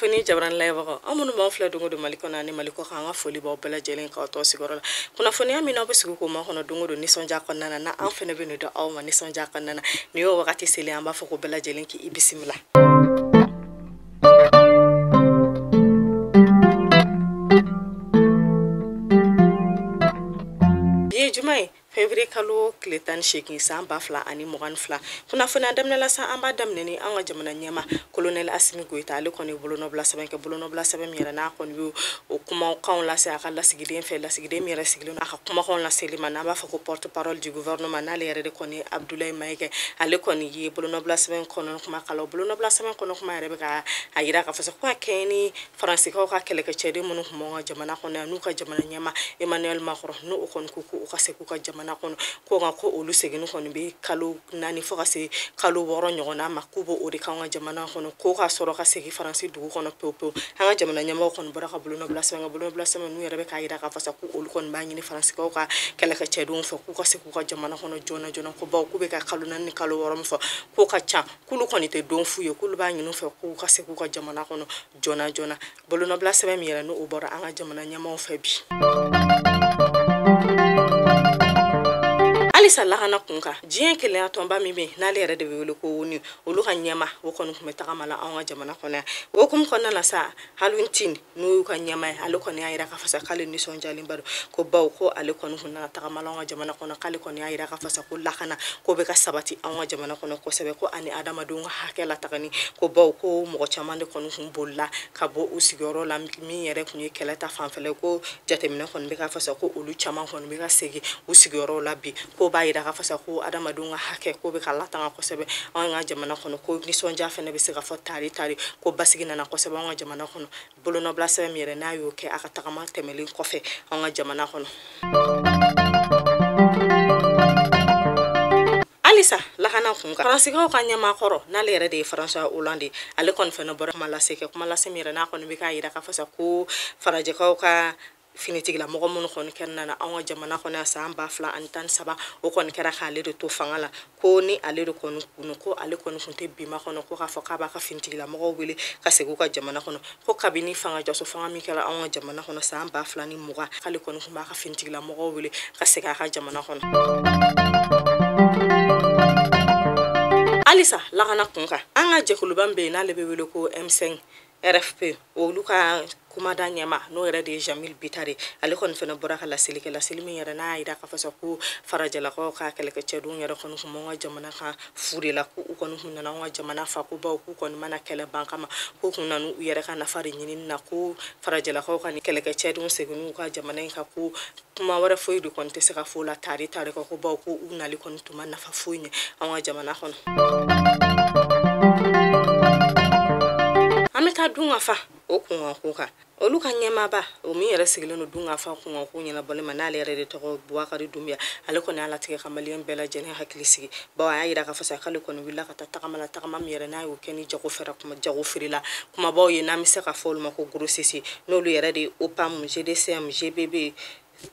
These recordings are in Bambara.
kunnafoni jabran laibaga amunu ma fla dungo do maliko na ni maliko khanga foli ba bela jelen ka to sigoro kunnafoni amina ba sigu ko ma kono dungo do ni sonja konnana na an fene benu do awma ni sonja konnana ni yo wakati sele amba foko bela jelen ki ibisimila biye jumai February kalo kletan shekin sa amba fla ani mogan fla kuna fona damna la sa amba damne ni anga jamana nyama colonel Asimi Goita ale koni bolono bla saben ke bolono bla saben mi na koni yu o kuma kan la sa akala sigide fe la sigide mi resigile na kuma kan la selima na ba fa ko porte parole du gouvernement na le yere de koni Abdoulaye Maïga ale koni yi bolono bla saben kono kuma kala bolono bla saben kono kuma yere be ka ayira ka fa sa kwa keni france ka ka kele ke chede munu kuma jamana kono nu ka jamana nyama Emmanuel Macron no o kon kuku o ka se kuka jamana kono ko nga ko olu seginu kono be kalo nani fo ka se kalo woro nyogona makubo o de ka nga jamana kono ko ka soro ka segi France dugu kono pepe hanga jamana nyama kono bora ka buluno blasa nu yere be ka yira ka fasa ku olu kono ba ngini France ko ka kala ka chedum fo ku ka se ku ka jamana kono jona ko ba ku be ka kalo nani kalo woro fo ko ka cha kulu kono te don fuye kulu ba ngini fo ku ka se ku ka jamana kono jona buluno blasa mi yere no o bora anga jamana nyama o fe bi Alisa lahana kunka jien kele atomba mimi na le yere de wele ko woni olu kan nyama wo kono kuma takamala anga jamana kono wo kum kono la sa haluntin no kan nyama alu kono ayira ka fasa kale ni sonja limbado ko baw ko ale kono hunna takamala anga jamana kono kale kono ayira ka fasa ko lahana ko be ka sabati anga jamana kono ko sebe ko ani adama do hakela takani ko baw ko mo chamande kono humbolla ka bo usigoro la mi yere kunye keleta fanfele ko jatemina kono be ka fasa ko olu chama kono be ka segi usigoro la bi ko bayira ka fasa ko adama dunga hake ko be kala tanga ko sebe anga jamana kono ko ni sonja fene be se ka fo tari ko basigina na ko sebe anga jamana kono bolono bla sebe mi yere na yo ke aka takama temeli ko fe anga jamana kono Alisa lahana kunka France ko kanya makoro na le yere de France Hollande ale kon fene bora mala seke kuma la semire na kono be ka yira ka fasa ko faraje ko ka finitigi la mogo mun kon kenna na anga jamana kono sa amba fla antan saba o kon kera khale de to fangala ko ni ale de kon kuno ko ale kon kunte bima kono ko ka foka ba ka finitigi la mogo wele ka segu ka jamana kono ko kabini fanga jaso fanga mi kala anga jamana kono sa amba fla ni moga kale kon kuma ka finitigi la mogo wele ka sega ka jamana kono Alisa lagana kunka anga jekuluban be na lebe wele ko M5 RFP o luka kuma da nyama no yere de Jamil Bitare ale kon fena boraka la silimi yere na ida ka fasa ku faraja la ko ka kele ke cedun yere kon ko mo jamana ka furi la ku kon hunna na wa jamana fa ku ba ku kon mana kele banka ma ku hunna nu yere ka na fari nyinin na ku faraja la ko ka ni kele ke cedun segunu ka jamana ka ku kuma wara foyi du kon te se ka fu la tari ko ba ku unali kon tuma na fa fuine awa jamana kon ameta dunga fa o kunwa kuka olu kan nyema ba o mi yere sigile no dunga fa kunwa ku nyela bole manale yere de to Boubacar Doumbia ale ko ne ala tige kamaliyan bela jene hakili sigi ba wa ayira ka fasa kale ko no willa ka takamala takama mi yere na yo keni jago fera kuma jago firila kuma ba o ye na mi se ka fol ma ko grossisi no lu yere de OPAM GDCM GBB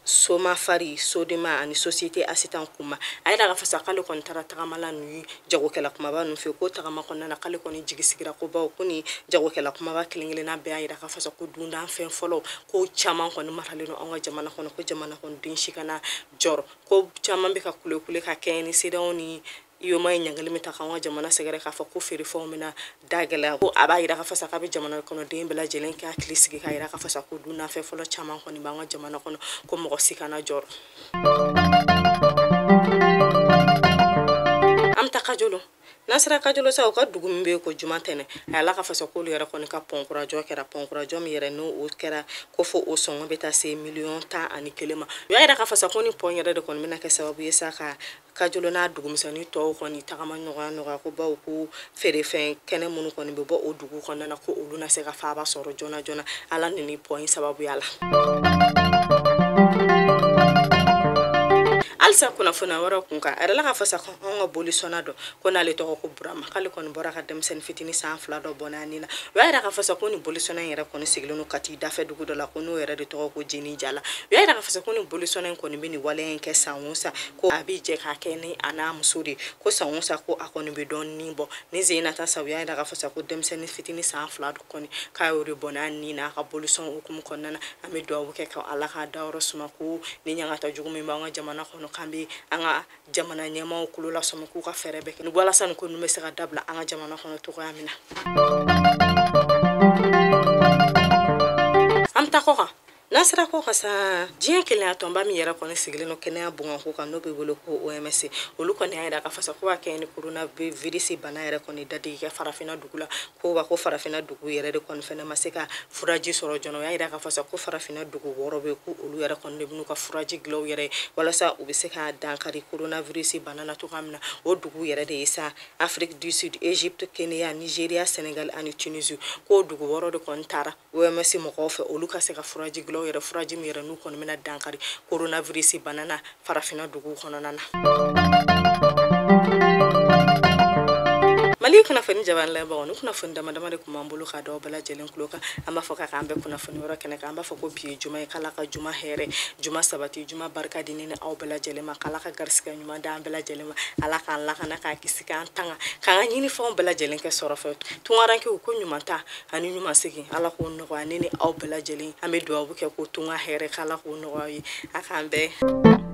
Soma Fari Sodema ani société assistant kuma ayira ka fasa kale kon tara takamala nu jago kala kuma ba nu fe ko takama kon na kale kon jigisigira ko ba ko ni jago kala kuma ba kilingile na be ayira ka fasa ko dunda fen folo ko chama kon marale no anga jamana kon ko jamana kon din shikana jor ko chama be ka kule ka keni sidoni yo may nyangali mi takawa jamana segere ka fa ko feri fo mina dagala ko aba ira ka fasa ka be jamana kono de bela jelen ka klisi ka ira ka fasa ko duna fe folo chama ko ni banga jamana kono ko mo sikana jor am takajolo nasra kajolo sa ko dugumbe ko jumantene ala ka fasa ko yera ko ni ka ponkura jo mi yere no o kera ko fo o son beta se million ta ani kelema yo ira ka fasa ko ni pon yere de ko mina ka sababu yesa ka kajolo na dugumisani to ko ni takama noga ko ba ko fere fen kene munu ko ni be bo o dugu ko na ko olu na se ka fa ba soro jona ala ni point sababu yala halisa kunnafoniya wɛrɛ kun kan a yɛrɛ la ka fɔ sa ko anw ka bolisɔnna dɔ ko n'ale tɔgɔ ko burama k'ale kɔni bɔra ka denmisɛnnin fitinin san 2 dɔ bɔ n'a nin na o y'a yira k'a fɔ sa ko nin bolisɔnna in yɛrɛ kɔni sigilen no Kati dafɛ dugu dɔ la ko n'o yɛrɛ de tɔgɔ ko Jeni Jala o y'a yira k'a fɔ sa ko nin bolisɔnna in kɔni bɛ nin waleya in kɛ san o san ko a bɛ jɛ k'a kɛ ni a n'a muso de ko san o san ko a kɔni bɛ dɔn nin bɔ ni Zenata sa o y'a yira k'a fɔ sa ko denmisɛnnin fitinin san 2 dɔ kɔni k'a y'o de bɔ n'a nin na a ka bolisɔn hukumu kɔnɔna na an bɛ dugawu kɛ ka Ala ka dayɔrɔ suma ko ni ɲangata jugu min b'an ka jamana kɔnɔ k'an bɛ an ka jamana ɲɛmaaw kulo lasɔmi k'u ka fɛɛrɛ bɛɛ kɛ ni walasa nin ko ninnu bɛ se ka dabila an ka jamana kɔnɔ cogoya min na an bɛ taa kɔ kan n'an sera kɔ kan sa diɲɛ kelenya tɔnba min yɛrɛ kɔni sigilen no kɛnɛya bunganko kan n'o bɛ wele ko OMS olu kɔni y'a yira k'a fɔ sa ko ka kɛ ni coronavirus bana yɛrɛ kɔni dadigi kɛ farafinna dugu la ko ko farafinna dugu yɛrɛ de kɔni fɛnɛ ma se ka furaji sɔrɔ joona o y'a yira k'a fɔ sa ko farafinna dugu 6 bɛ ko olu yɛrɛ kɔni de b'u ka furaji gilan u yɛrɛ ye walasa u bɛ se ka dankari coronavirus bana na cogoya min na o dugu yɛrɛ de ye sa Afrique du Sud, Égypte, Kenya, Nigeria, Sénégal ani Tunisie ko dugu 6 de kɔni taara OMS mɔgɔw fɛ olu ka se ka furaji gilan u yɛrɛ furaji min yɛrɛ n'u kɔni bɛna dankari coronavirus bana na farafinna dugu kɔnɔna na Mali kunnafoni jaban lamɛnbagaw ni kunnafoni dama dama de kun b'an bolo ka d'aw bɛɛ lajɛlen tulo kan an b'a fɔ k'an bɛɛ kunnafoni wɛrɛ kɛnɛ kan an b'a fɔ ko bi ye juma ye k'Ala ka juma hɛrɛ juma sabati juma barika di ne ni aw bɛɛ lajɛlen ma k'Ala ka garisigɛ ɲuman di an bɛɛ lajɛlen ma Ala k'an lakana k'a kisi k'an tanga k'an ka ɲinifɛnw bɛɛ lajɛlen kɛ sɔrɔ fɛ tungarankew ko ɲuman ta ani ɲuman segin Ala k'o nɔgɔya ne ni aw bɛɛ lajɛlen an bɛ dugawu kɛ ko tunga hɛrɛ k'Ala k'o nɔgɔya ye a k'an bɛɛ